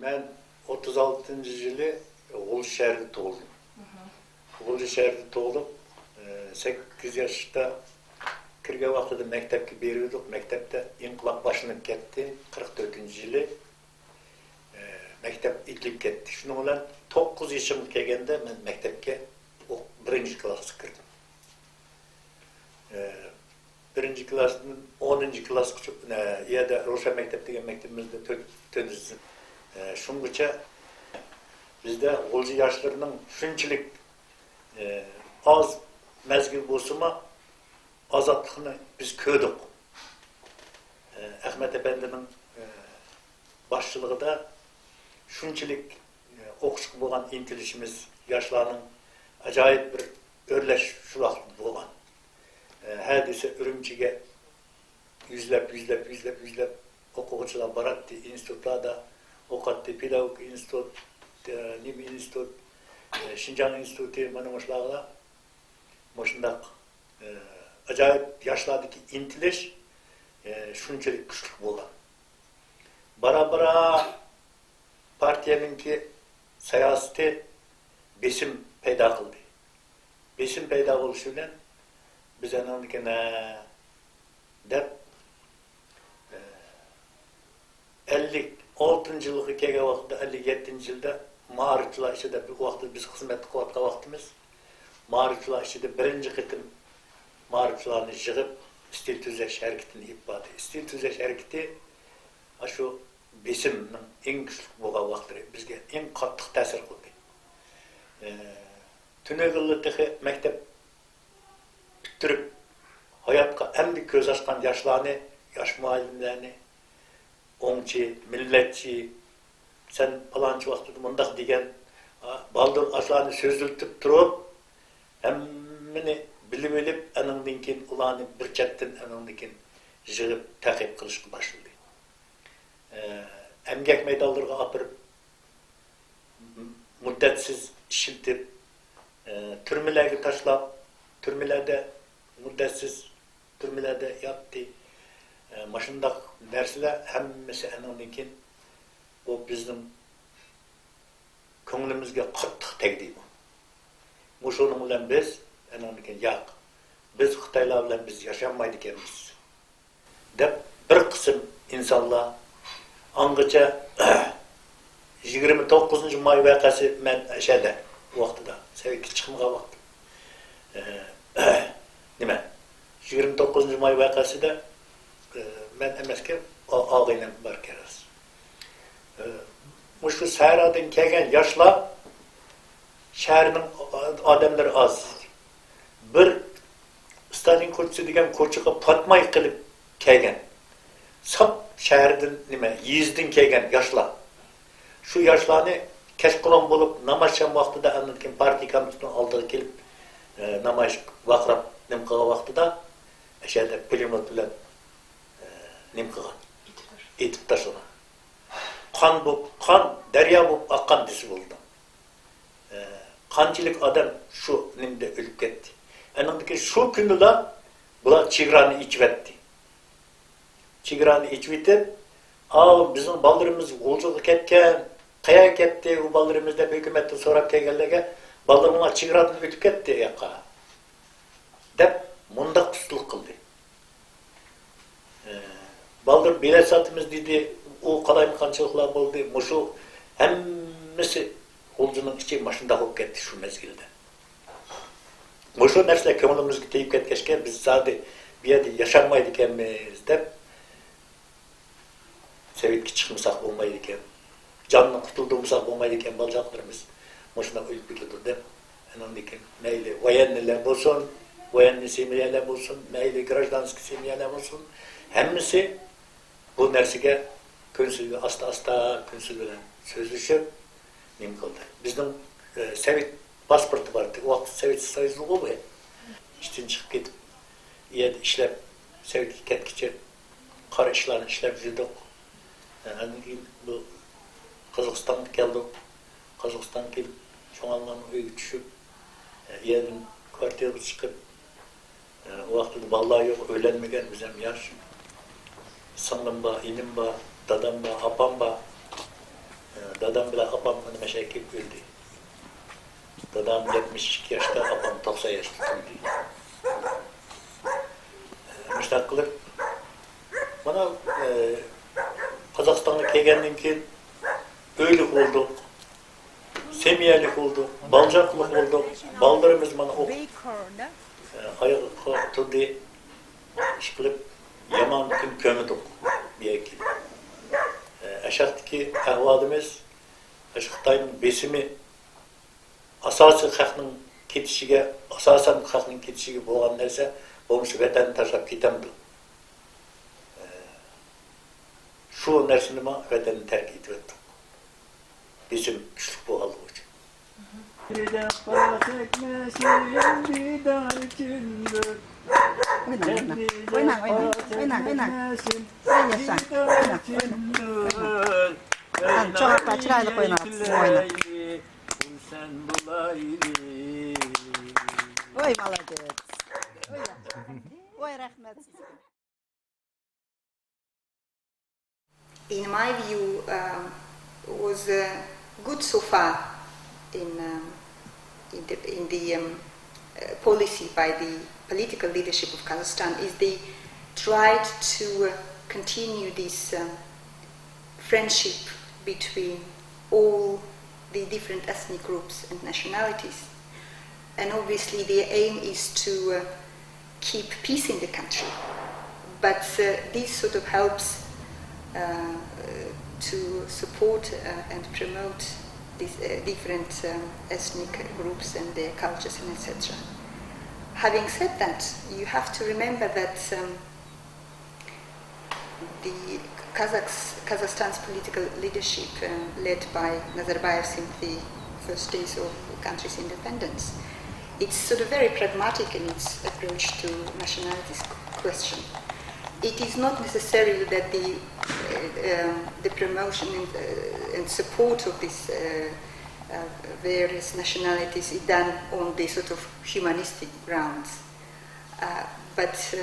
Ben 36. yılı Uyghur şehirde doğdum. Uyghur şehirde doğdum. 8 yaşta kirge vaxtida mektepke beriyorduk. Mektepte inqilab başlanıp ketdi. 44. yılı mektep itilip ketdi. Şunun bilan 9 yaşım kelgende men mektepke 1. klassga kirdim. 1. klassdan 10. klassga yerda Roşan mektep degan mektebimizde 4. Şungacha bizde Uyghur yaşlarının şunchalik az mezgil bolsama azatlıqni biz kördük. Ahmet Efendi'nin başçılığında şunchalik okuşuk bolgan intilişimiz yaşlarının acayip bir örleş şulaqlı bolgan. Hadise Ürümçi'ge yüzlep okuğuçular baratdı, institutlarda okuttı, pedagog institut, Nim institut, Şincan institutu, mana oşlarla moşundak acayip yaşlardaki intiliş şunçalik güçlü bolgan. Bara partiyeninki siyaseti besim payda kıldı. Besim payda oluşu bilen biz anandikine dep 56. yıllık kege vaxtida 57. yılda Mağrıçlar içinde bir vaxtı biz hizmet kılatqa vaxtımız Mağrıçlar içinde birinci kıtım Mağrıçlarını yığıp stil tüzeş hareketini ipadi. Stil tüzeş hareketi şu besimnin en güçlü bolgan vaxtları bizge en qattiq ta'sir qildi. Tünegillikdagi mektep bitirip hayatga endi köz açkan yaşlarını, yaş muallimlerini, oңçi, milletçi, sen palançı vaxtida mundaq degen baldır aşlarını sözültüp turup hemmini bilip elip anından keyin ularni bir chetdan anından keyin yig'ib ta'qib qilishga boshladi. Emgak maydonlariga apirib muddatsiz ishiltib türmelerge tashlab türmelerde muddatsiz türmelerde yaptı. Maşındaq narsalar hammasi anından keyin bu bizim ko'nglimizga qattiq tegdi. Mushuning bilan biz anından keyin yo'q. Biz Xitoylar bilan biz yashamaydi ekanmiz deb bir qism insonlar angacha 29 may vaqasi men ashada vaqtida Sovetga chiqmagan vaqt. Nima? 29 may vaqasida men emasga og'aynim bor keras. Mushu Sahradan kelgan yoshlar shaharning odamlari oz. Bir Stalin ko'chasi degan ko'chaga patmay qilib kelgan. Sap shahardan nima, yezdan kelgan yoshlar. Shu yoshlarni kechqurun bo'lib namoyish vaqtida andan keyin partiya komitetining oldiga kelib namoyish vaqrab nim qilgan vaqtida ashada pulemyot bilan nim qilgan. Etib tashlagan. Qon daryo bo'lib oqqan desi bo'ldi. Qanchalik odam shu nimda o'lib ketdi. Anandaki shu kunida bular chegarani ichib etdi. Chegarani ichib etib, bizning bolalarimiz G'uljuga ketgan, qayerga ketdi, u bolalarimiz deb hukumatdan so'rab kelganlarga bolalarimiz chegaradan o'tib ketdi yoqqa deb mundaq ustulik qildi. Bolalar bilet satimiz dedi, u qalaymanchiliklar bo'ldi. Mushu hammasi G'uljuning ichi mashunda bo'lib ketdi shu mezgilda. Mushu narsalar ko'nglimizga tegib ketgachga biz zodi bu yerda yashamaydi ekanmiz deb Sovetga chiqmasak bo'lmaydi ekan. Jondan qutuldirmasak bo'lmaydi ekan boljoqlarimiz. Mushuna o'lib ketadi deb. Andan keyin mayli voyannilar bo'lsin, voyanniy semyalar bo'lsin, mayli grajdanskiy semyalar bo'lsin, hammasi bu narsaga ko'nsilga asta ko'nsil bilan so'zlashib nim qildi. Bizning Sovet pasporti bor edi. Vaqt Sovet Soyuzi bo'ldi. İşten chiqib ketib, yerda ishlab Sovetga ketgicha qora ishlarni ishlab yurdik. Bu Kazakhstan'a geldik. Kazakhstan gelip çoğalmanın öyle düşüp yerden kvartiyada çıkıp vaxtida vallahi yok öğlenmegen bizim yaş. Sanlım ba, inim ba, dadam ba, apam ba. Dadam bilan apam nima kelib o'ldi. Dadam 72 yoshda, apam 90 yoshda o'ldi. Müştaq qilib, mana Qozog'istonga kelgandan keyin o'ylik bo'ldik, semiyalik bo'ldik, baljoqlik bo'ldik. Ballarimiz mana oyoqqa turdi, ish qilib, yomon kun ko'midik bu yerga. Aşağıdaki ahvalimiz, Xitoyning besimi asosiy xalqning ketishiga, asosan xalqning ketishiga bo'lgan narsa, bo'lmasa vatanni tashlab ketamdi. Shu narsani vatanni tark etib o'tdik. Besim kuchli bo'lganligi uchun. Çok açıraylı oynatın. Oy молодец. Oy rahmet. In my view, was good so far in the policy by the political leadership of Kazakhstan is they tried to continue this friendship between all the different ethnic groups and nationalities. And obviously their aim is to keep peace in the country. But this sort of helps to support and promote these different ethnic groups and their cultures and etc. Having said that, you have to remember that the Kazakhstan's political leadership, led by Nazarbayev since the first days of the country's independence, it's sort of very pragmatic in its approach to nationalities question. It is not necessarily that the promotion and support of these various nationalities is done on the sort of humanistic grounds. But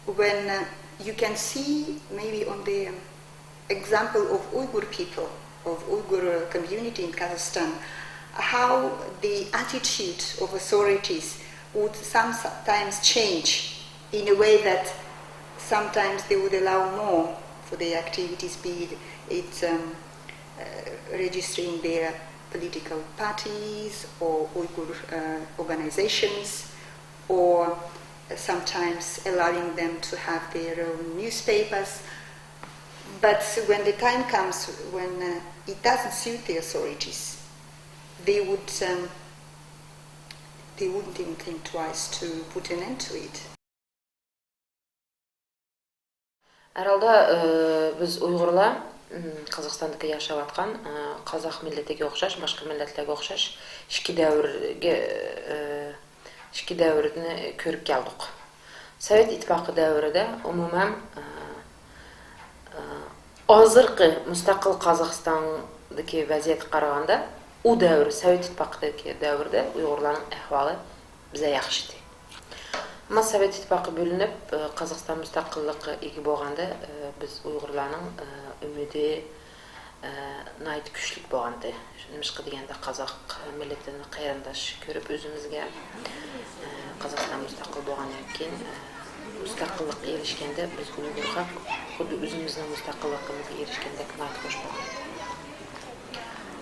when you can see maybe on the example of Uyghur people, of Uyghur community in Kazakhstan, how the attitude of authorities would sometimes change in a way that sometimes they would allow more for their activities, be it registering their political parties or Uyghur organizations, or sometimes allowing them to have their own newspapers. But when the time comes when it doesn't suit the authorities, they wouldn't even think twice to put an end to it. Аралда biz Uyg'urlar Qozog'istonda yashab atgan qozoq millatiga o'xshash, boshqa millatlarga o'xshash ikki davrni ko'rib keldik. Sovet ittifoqi davrida umuman hozirgi mustaqil Qozog'istondagi vaziyatga qaraganda, u davr Sovet ittifoqidagi davrda Uyg'urlarning ahvoli bizga yaxshi edi. Ama Sovet ittifoqi bo'linib, Qozog'iston mustaqillikka ega bo'lganda, biz Uyg'urlarning umidi nayt kuchlik bo'lgandi. Nima deganda qozoq millatini qarindosh ko'rib o'zimizga Qozog'iston mustaqil bo'lgandan keyin mustaqillikka erishganda biz Uyg'ur xalq xuddi o'zimizning mustaqilligimizga erishgandek nayt xo'sh bo'lgan.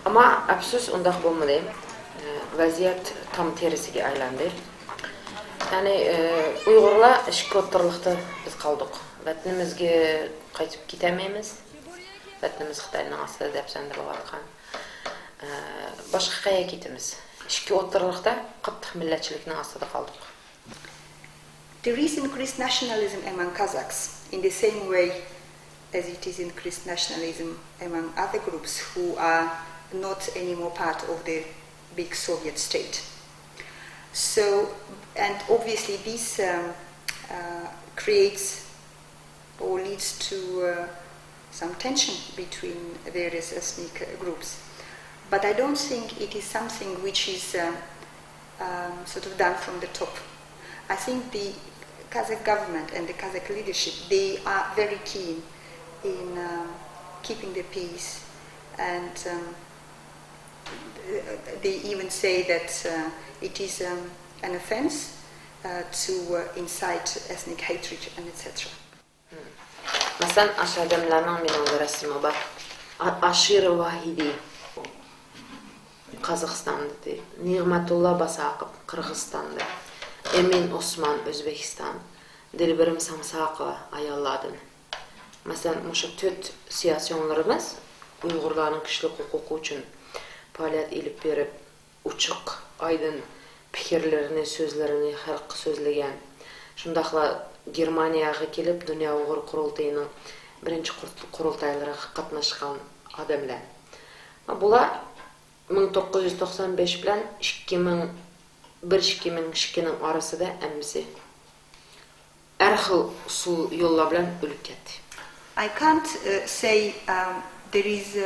Ama afsus undaq bo'lmadi. Vaziyat tam terisiga aylandi. Yani Uyg'urlar ishki o'tirliqda biz qoldik. Vatanimizga qaytib ketmaymiz. Vatanimiz Xitoyning ostida deb sandirib olgan. Boshqa qayerga ketamiz? Ishki o'tirliqda qattiq millatchilikning ostida qoldik. There is increased nationalism among Kazakhs in the same way as it is increased nationalism among other groups who are not anymore part of the big Soviet state. So, and obviously this creates or leads to some tension between various ethnic groups. But I don't think it is something which is sort of done from the top. I think the Kazakh government and the Kazakh leadership, they are very keen in keeping the peace and they even say that it is an offense to incite ethnic hatred and etc. Mesela aşağıdamlarının bir resmi var. Aşir Vahidi Kazakhstan'da, Ni'matullah Basaqov Kırgızstan'da, Emin Osman Özbekistan, Dilberim Samsaqova ayollardan. Mesela şu tört siyasiyonlarımız Uyg'urlarning kişilik huquqi uchun faoliyat ilib berib, uchuq, aydın fikrlarini, so'zlarini xalqqa so'zlagan. Shundaqla Germaniyaga kelib, Dunyo Uyg'ur qurultayining birinchi qurultaylariga qatnashgan odamlar. Bular 1995 bilan 2001-2002 arasida hammasi har xil usul yo'llar bilan o'lib ketdi. I can't say there is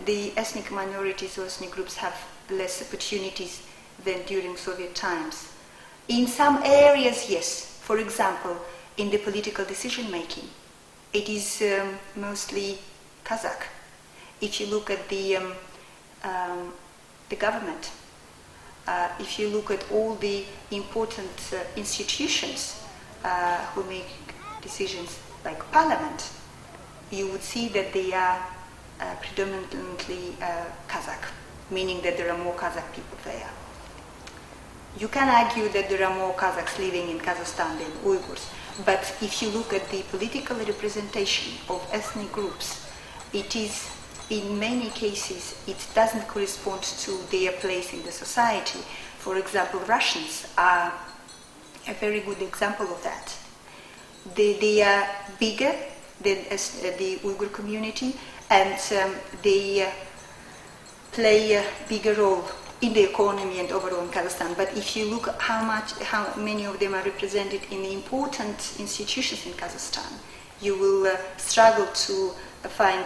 the ethnic minorities or ethnic groups have less opportunities than during Soviet times. In some areas, yes. For example, in the political decision making, it is mostly Kazakh. If you look at the government, if you look at all the important institutions who make decisions like parliament, you would see that they are predominantly Kazakh, meaning that there are more Kazakh people there. You can argue that there are more Kazakhs living in Kazakhstan than Uyghurs, but if you look at the political representation of ethnic groups, it is, in many cases, it doesn't correspond to their place in the society. For example, Russians are a very good example of that. They are bigger than the Uyghur community, and they play a bigger role in the economy and overall in Kazakhstan. But if you look how many of them are represented in the important institutions in Kazakhstan, you will struggle to find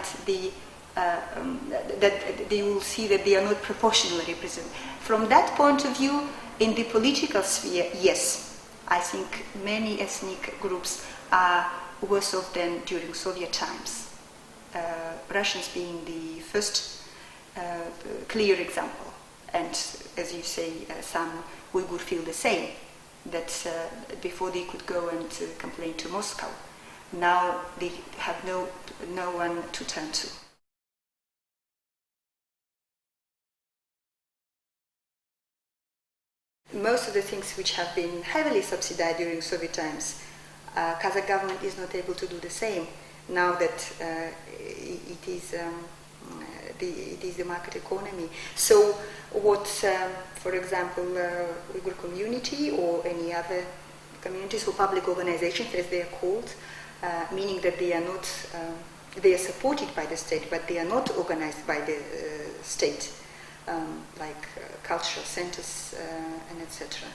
that they will see that they are not proportionally represented. From that point of view, in the political sphere, yes, I think many ethnic groups are worse off than during Soviet times. Russians being the first clear example. And as you say, some Uyghur feel the same, that before they could go and complain to Moscow, now they have no one to turn to. Most of the things which have been heavily subsidized during Soviet times, Kazakh government is not able to do the same now that it is the market economy. So what, for example, Uyghur community or any other communities or public organizations, as they are called, meaning that they are not, they are supported by the state, but they are not organized by the state, like cultural centers and etc.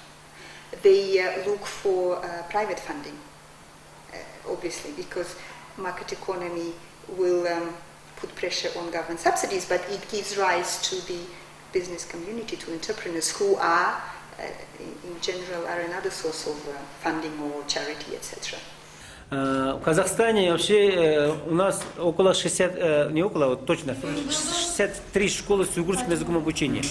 They look for private funding, obviously, because market economy will put pressure on government subsidies, but it gives rise to the business community, to entrepreneurs who are, in general, are another source of funding or charity, etc. В Казахстане вообще у нас около 60, не около, вот точно, 63 школы с уйгурским языком обучения.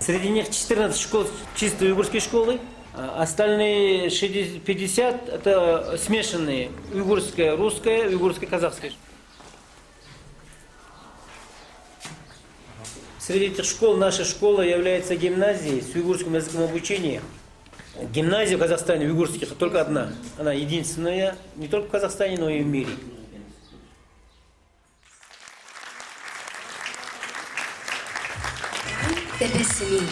Среди них 14 школ чисто уйгурские школы, остальные 50 это смешанные уйгурская, русская, уйгурская, казахская. Среди этих школ наша школа является гимназией с уйгурским языком обучения. Гимназия в Казахстане уйгурских только одна. Она единственная не только в Казахстане, но и в мире. Tepesini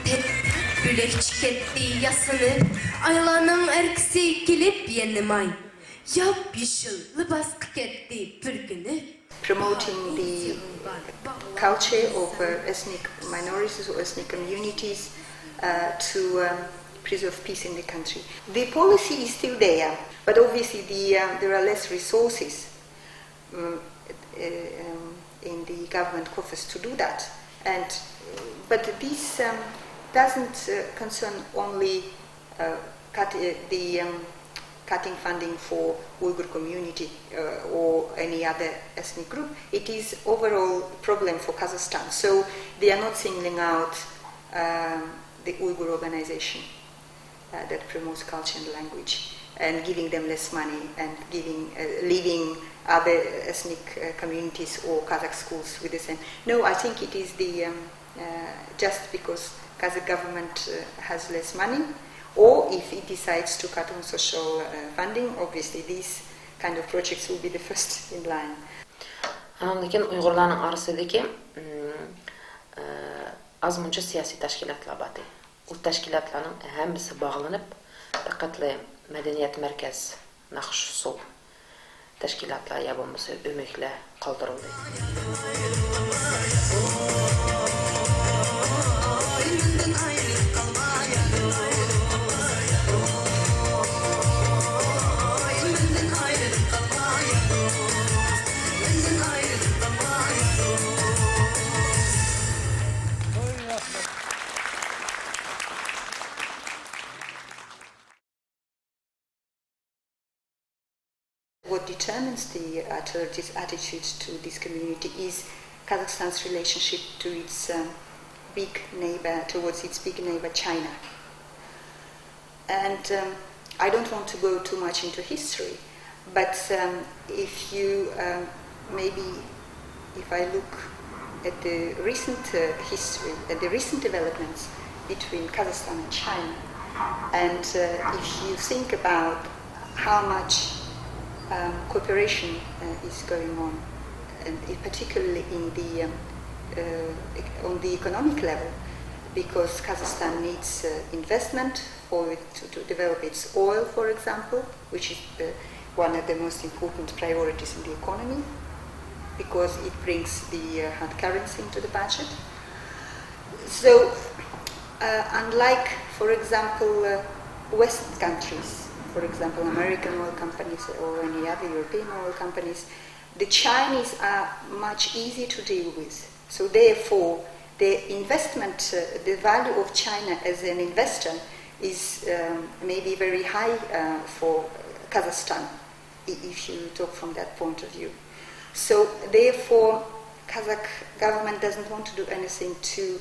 hep bülekçik etti yasını, aylanın erkisi gelip yenim ay, yap yeşil libas ketti pürgünü. Promoting the culture of ethnic minorities or ethnic communities to preserve peace in the country. The policy is still there, but obviously there are less resources in the government coffers to do that. But this doesn't concern only the cutting funding for Uyghur community or any other ethnic group. It is overall problem for Kazakhstan. So they are not singling out the Uyghur organization that promotes culture and language and giving them less money and leaving other ethnic communities or Kazakh schools with the same. No, I think it is the just because Kazakh government has less money, or if it decides to cut on social funding, obviously these kind of projects will be the first in line. Lekin Uyg'urlarning orasidagi azmuncha siyosiy tashkilotlar bor. U tashkilotlarning hammasi bog'lanib, faqatli madaniyat markaz naqsh usul tashkilotlar ya bo'lmasa o'maklar qoldirildi. What determines the authorities' attitudes to this community is Kazakhstan's relationship to its big neighbor, towards its big neighbor China. And I don't want to go too much into history, but if you if I look at the recent history, at the recent developments between Kazakhstan and China, and if you think about how much cooperation is going on, and particularly in on the economic level, because Kazakhstan needs investment for it to develop its oil, for example, which is one of the most important priorities in the economy, because it brings the hard currency into the budget. So, unlike, for example, Western countries, for example, American oil companies or any other European oil companies, the Chinese are much easier to deal with. So therefore, the investment, the value of China as an investor is maybe very high for Kazakhstan, if you talk from that point of view. So therefore, Kazakh government doesn't want to do anything to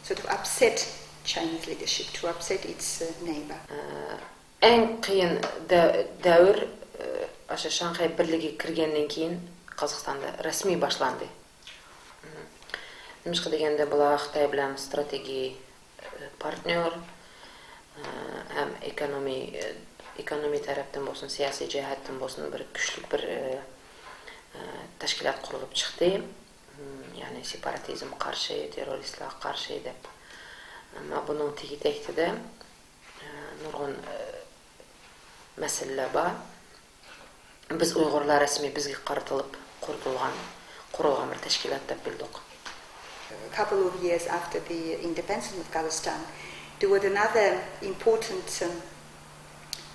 sort of upset Chinese leadership, to upset its neighbor. Eng qiyin davr o'sha Shanxay birligiga kirgandan keyin Qozog'istonda rasmiy boshlandi. Nima deganda bular Xitoy bilan strategik partnyor, ham ekonomiy tarafdan bo'lsin, siyosiy jihatdan bo'lsin bir kuchli bir tashkilot qurilib chiqdi. Ya'ni separatizm qarshi, terroristlar qarshi deb. Ammo buning tegi-tagida nurg'un masalalar bor. Biz Uyg'urlar rasmiy bizga qaratilib qurilgan bir tashkilot deb bildik. A couple of years after the independence of Kazakhstan, there was another important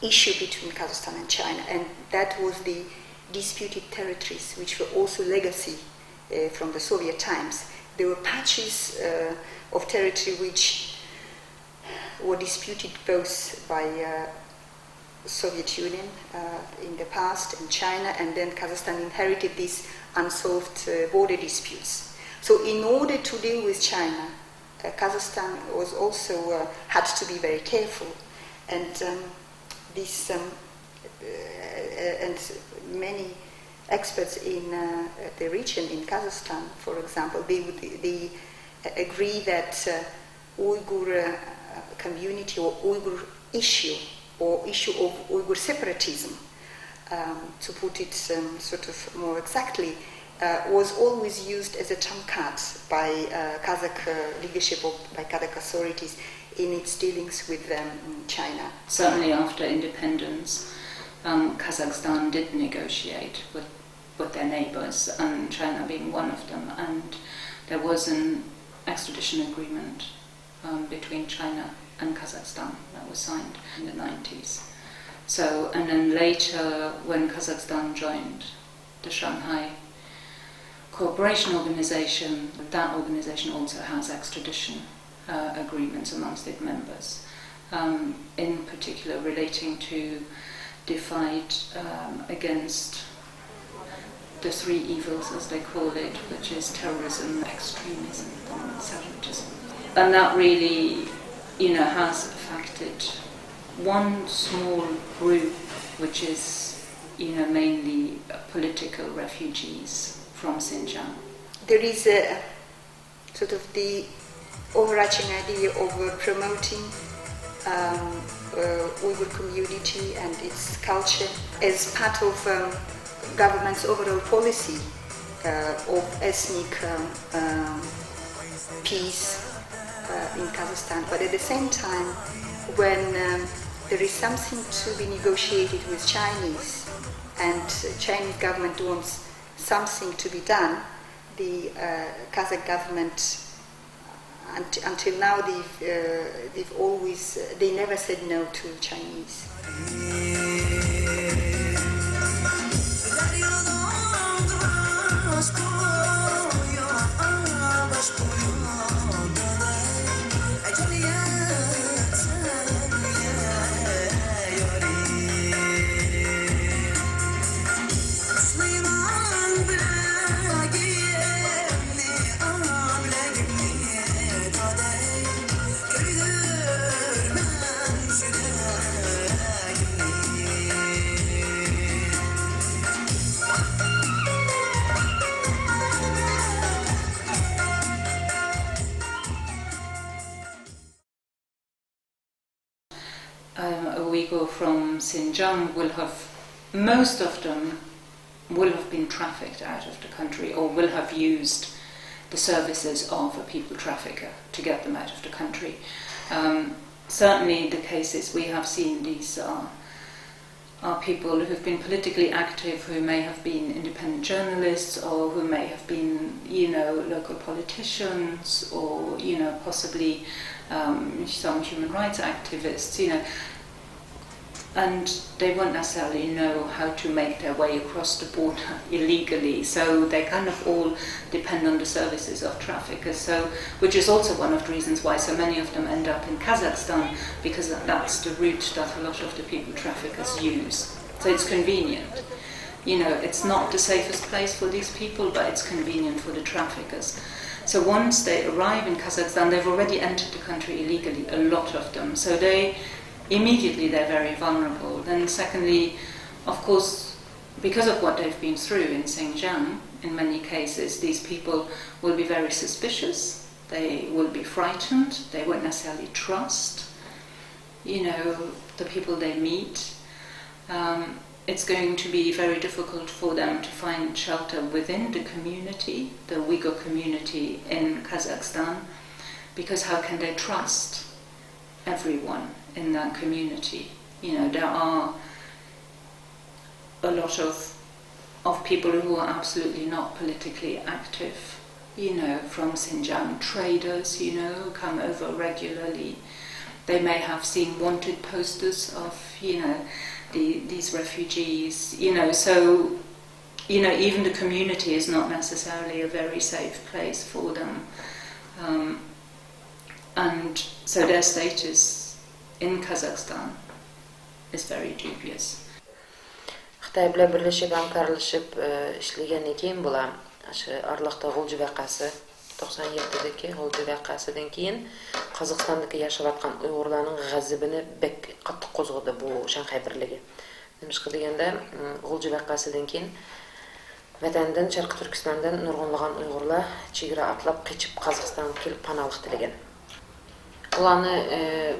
issue between Kazakhstan and China, and that was the disputed territories, which were also legacy from the Soviet times. There were patches of territory which were disputed both by Soviet Union in the past and China, and then Kazakhstan inherited these unsolved border disputes. So in order to deal with China, Kazakhstan was also had to be very careful, and and many experts in the region in Kazakhstan, for example, they agree that Uyghur community or Uyghur issue or issue of Uyghur separatism, to put it sort of more exactly, was always used as a trump card by Kazakh leadership or by Kazakh authorities in its dealings with China. Certainly after independence, Kazakhstan did negotiate with their neighbors, and China being one of them, and there was an extradition agreement between China and Kazakhstan that was signed in the 90s. So, and then later when Kazakhstan joined the Shanghai Cooperation Organization, that organization also has extradition agreements amongst its members. in particular relating to the fight against the three evils, as they call it, which is terrorism, extremism, and separatism. And that really, has affected one small group, which is, mainly political refugees from Xinjiang. There is a sort of the overarching idea of promoting Uyghur community and its culture as part of government's overall policy of ethnic peace in Kazakhstan. But at the same time, when there is something to be negotiated with Chinese and Chinese government wants something to be done, the Kazakh government until now they never said no to Chinese. A Uyghur from Xinjiang most of them will have been trafficked out of the country or will have used the services of a people trafficker to get them out of the country. Certainly the cases we have seen, these are people who have been politically active, who may have been independent journalists or who may have been, local politicians or, possibly some human rights activists, and they won't necessarily know how to make their way across the border illegally, so they kind of all depend on the services of traffickers, which is also one of the reasons why so many of them end up in Kazakhstan, because that's the route that a lot of the people traffickers use. So it's convenient. It's not the safest place for these people, but it's convenient for the traffickers. So once they arrive in Kazakhstan, they've already entered the country illegally, a lot of them. So immediately they're very vulnerable. Then secondly, of course, because of what they've been through in Xinjiang, in many cases, these people will be very suspicious, they will be frightened, they won't necessarily trust, the people they meet. It's going to be very difficult for them to find shelter within the community, the Uyghur community in Kazakhstan, because how can they trust everyone in that community? There are a lot of people who are absolutely not politically active, from Xinjiang, traders, come over regularly. They may have seen wanted posters of, these refugees, so, even the community is not necessarily a very safe place for them. And so their status in Kazakhstan is very dubious. Xitoy bilan birlashib, hamkorlashib ishlagandan keyin bular Arloqda G'ulji vaqasi 97dagi G'ulji vaqasidan keyin Qozog'istondagi yashayotgan Uyg'urlarning g'azabini bek qattiq qo'zg'adi bu Shanxay birligi. Nimishqa deganda G'ulji vaqasidan keyin vatandan Sharq Turkistondan nurg'unlagan Uyg'urlar chegara atlab qochib Qozog'istonga kelib panohlik tilagan. Ularni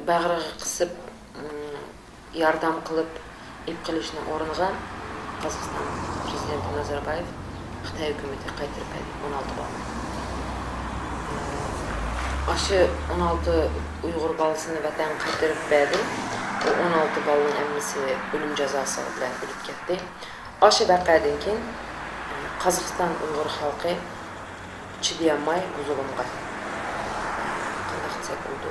bag'riga qisib yordam qilib ib qilishni o'rniga Qozog'iston prezidenti Nazarbayev Xitoy hukumati qaytarib berdi 16 bal. Aşı 16 Uyghur balasını vatan qaytarib berdi. Bu 16 balın emmisi ölüm cezası bilan o'lib ketdi. Aşı vaqadan keyin Qozog'iston Uyghur xalqi chidayolmay bu zulmga qanday qilsak bo'ldi.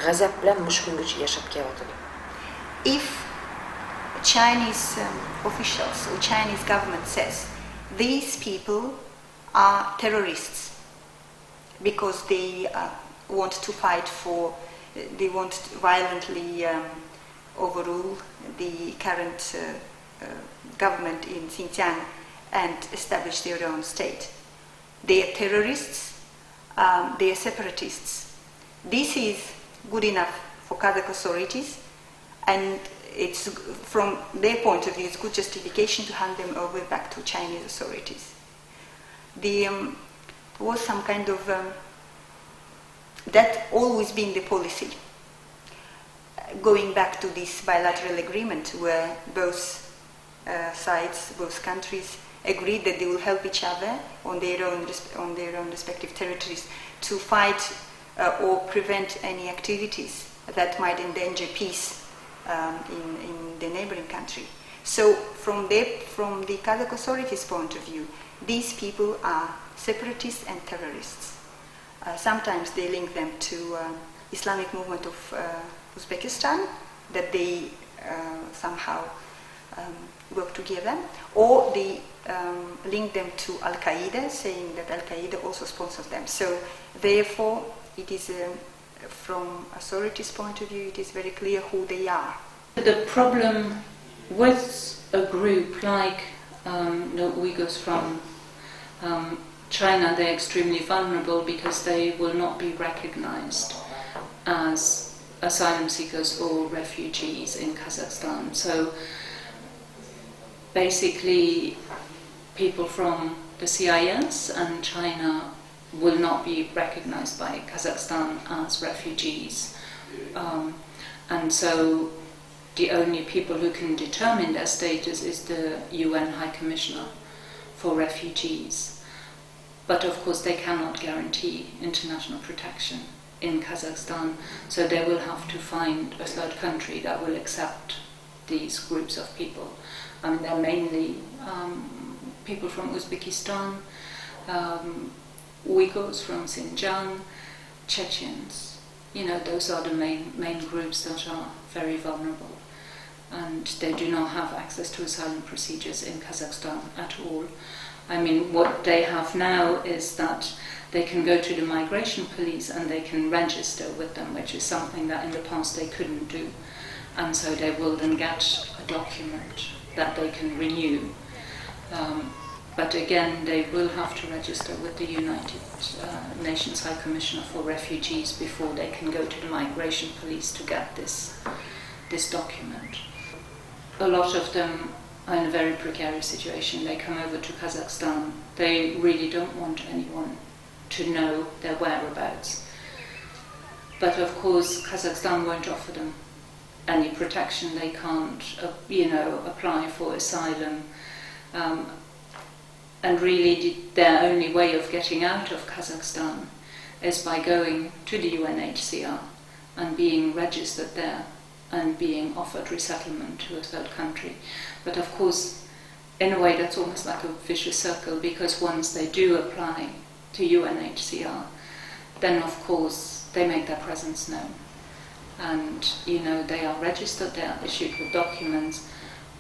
G'azab bilan mushkungacha yashab kelyapti. If Chinese officials or Chinese government says these people are terrorists because they want to fight for they want to violently overrule the current government in Xinjiang and establish their own state. They are terrorists, they are separatists. This is good enough for Kazakh authorities, and it's, from their point of view, it's good justification to hand them over back to Chinese authorities. There was some kind of, that always been the policy. Going back to this bilateral agreement where both sides, both countries, agreed that they will help each other on their own respective territories to fight or prevent any activities that might endanger peace in the neighboring country. So from the Kazakh authorities' point of view, these people are separatists and terrorists. Sometimes they link them to Islamic movement of Uzbekistan, that they somehow work together, or they link them to Al-Qaeda, saying that Al-Qaeda also sponsors them. So therefore, it is, from authorities' point of view, it is very clear who they are. The problem with a group like the Uyghurs from China, they're extremely vulnerable because they will not be recognized as asylum seekers or refugees in Kazakhstan. So basically, people from the CIS and China will not be recognized by Kazakhstan as refugees. And so the only people who can determine their status is the UN High Commissioner for Refugees. But of course they cannot guarantee international protection in Kazakhstan, so they will have to find a third country that will accept these groups of people. I mean, they're mainly people from Uzbekistan, Uyghurs from Xinjiang, Chechens. You know, those are the main groups that are very vulnerable, and they do not have access to asylum procedures in Kazakhstan at all. I mean, what they have now is that they can go to the migration police and they can register with them, which is something that in the past they couldn't do. And so they will then get a document that they can renew. But again, they will have to register with the United Nations High Commissioner for Refugees before they can go to the migration police to get this document. A lot of them are in a very precarious situation. They come over to Kazakhstan. They really don't want anyone to know their whereabouts. But of course, Kazakhstan won't offer them any protection. They can't, apply for asylum. And really, their only way of getting out of Kazakhstan is by going to the UNHCR and being registered there and being offered resettlement to a third country. But of course, in a way, that's almost like a vicious circle, because once they do apply to UNHCR, then of course they make their presence known. And, they are registered, they are issued with documents,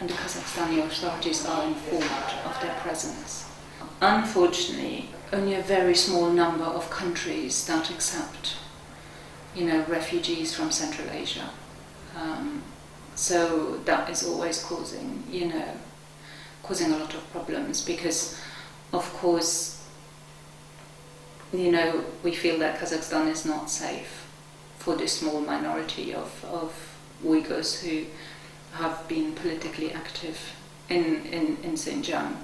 and the Kazakhstani authorities are informed of their presence. Unfortunately, only a very small number of countries that accept, refugees from Central Asia. So that is always causing a lot of problems, because, of course, we feel that Kazakhstan is not safe for this small minority of Uyghurs who have been politically active in Xinjiang.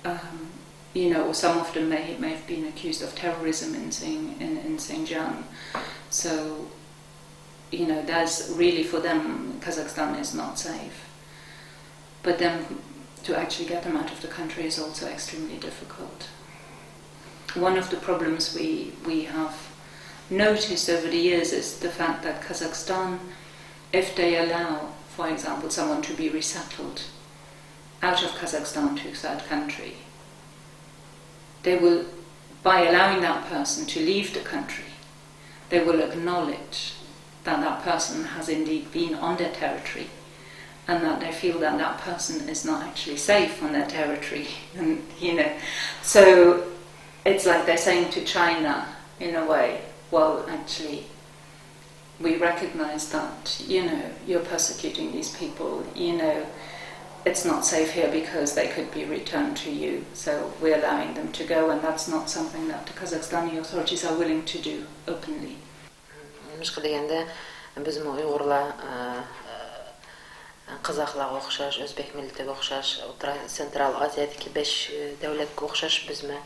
Or some of them may have been accused of terrorism in Xinjiang. So, that's really, for them, Kazakhstan is not safe. But then to actually get them out of the country is also extremely difficult. One of the problems we have noticed over the years is the fact that Kazakhstan, if they allow, for example, someone to be resettled out of Kazakhstan to a third country, they will, by allowing that person to leave the country, they will acknowledge that that person has indeed been on their territory, and that they feel that that person is not actually safe on their territory. And, so it's like they're saying to China, in a way, well, actually, we recognize that, you're persecuting these people, it's not safe here because they could be returned to you, so we're allowing them to go, and that's not something that the Kazakhstani authorities are willing to do openly. Мышкы дегенде bizim Uygurlar Kazaklarga o'xshash, O'zbek millatiga o'xshash, Sentral Aziyadagi 5 davlatga o'xshash bizmi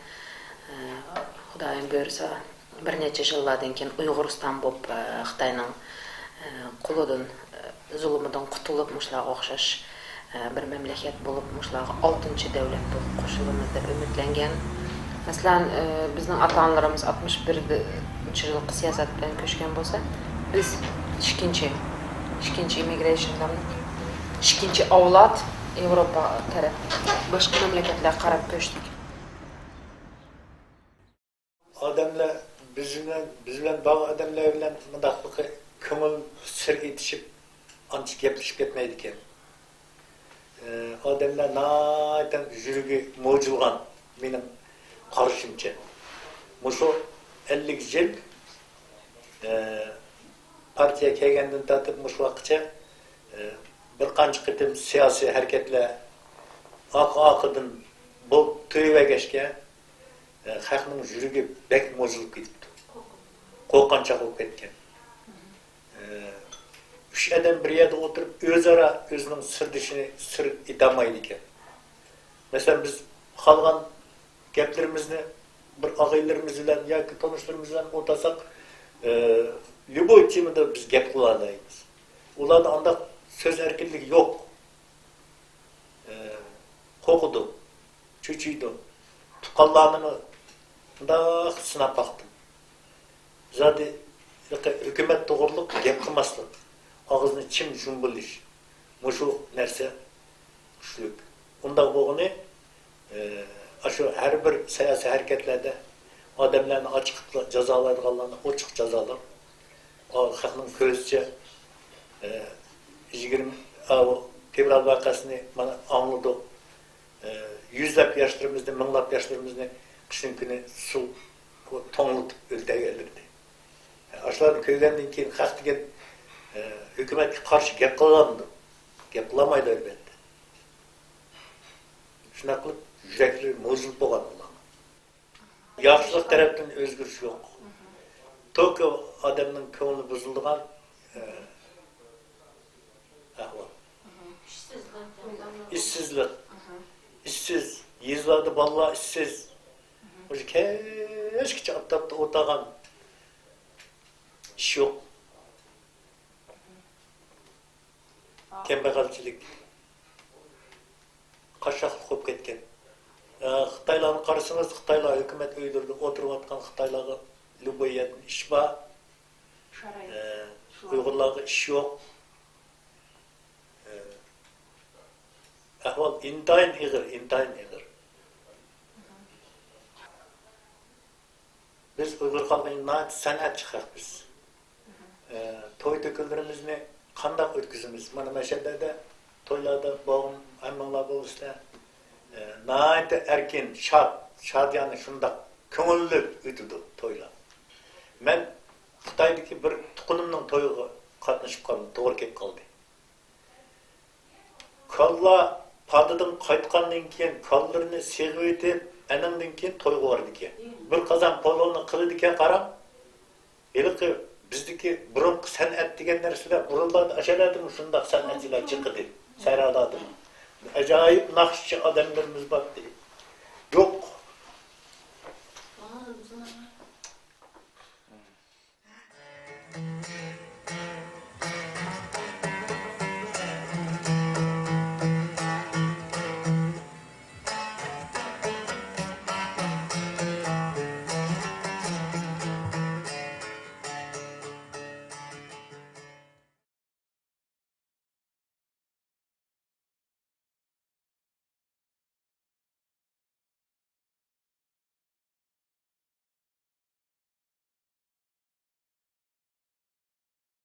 Xudoyim buyursa bir necha yillardan keyin Uyg'uriston bo'lib Xitoyning qulidan, zulmidan qutulib mushlarga o'xshash bir mamlakat bo'lib mushlarga 6-chi davlat bo'lib qo'shilamiz deb umidlangan. Masalan, bizning ota-onalarimiz 61-yilgi siyosat bilan ko'chgan bo'lsa, biz ikkinchi immigrationdan ikkinchi avlod Yevropa taraf boshqa mamlakatlarga qarab ko'chdik. Odamlar biz bilan bog' odamlar bilan mundaqliqi ko'ngil sir etishib, ancha gaplashib ketmaydi ekan. Odamlar naytan yuragi mo'jilgan mening qarashimcha. Mushu 50 yil partiya kelgandan tortib mush vaqtcha bir qancha qitim siyosiy harakatlar oqidan bu to'yvagashga xalqning yuragi bek mo'jilib ketibdi. Qo'rqanchoq bo'lib ketgan. 3 odam bir yerda o'tirib o'zaro o'zining sirdishini sir etolmaydi ekan. Masalan, biz qolgan gaplarimizni bir og'aylarimiz bilan yoki tanishlarimiz bilan o'tasak, любой temada biz gap qila olamiz. Ularda undaq söz erkinligi yo'q. Qo'rqidi, cho'chiydi. Tuqqanlarni bundaq sinab baqdim. Zodi hukumat to'g'riliq gap qilmaslik, og'izni chim bo'lish. Mushu narsa kuchlik. Undaq bo'lgani shu har bir siyosiy harakatlarda odamlarni ochiq jazolaydiganlarni ochiq jazolar. Xalqning ko'zicha 20 fevral voqeasini mana anladik. Yüzlab yoshlarimizni, minglab yoshlarimizni qishning kuni suv to'ng'itib o'ldirdi. Ashlarni ko'rgandan keyin xalq degan hukumatga qarshi gap qilgandi. Gap qilmaydi albatta. Shunaqa qilib yuraklar mo'zilib bo'lgan ular. Yaxshilik tarafdan o'zgarish yo'q. To'ki odamning ko'ngli buzilgan ahvol. İşsiz, yezlarda balla işsiz. O'sha kechgacha aptapda o'tagan ish yo'q. Kambag'alchilik qashshoqlik bo'lib ketgan. Xitoylarni qarasangiz, Xitoylar hukumat uylarida o'tirayotgan Xitoylarga любойat ish bor. Uyg'urlarga ish yo'q. Ahvol intayin ig'ir. Biz Uyghur xalqining san'atchi xalqmiz. To'y to'kinlarimizni qanday o'tkazamiz? Mana mashhadada to'ylarda bo'g'im hammanglar bo'lsa, nayta erkin, shadiyani shundaq ko'ngilli o'tdi to'ylar. Men Xitoydagi bir tuqunimning to'yiga qatnashib qoldim, to'g'ri kelib qoldi. Kalla padadan qaytgandan keyin kallarini seg'ib etib, anandan keyin to'yga bordi ekan. Bir qozon polonni qildi ekan, qarab. Eliqi bizdagi burunqi san'at degan narsalar burunlarda ashaladimi shundaq san'atchilar chiqdi. Saraladim. Ajoyib naqshchi odamlarimiz bor. Yo'q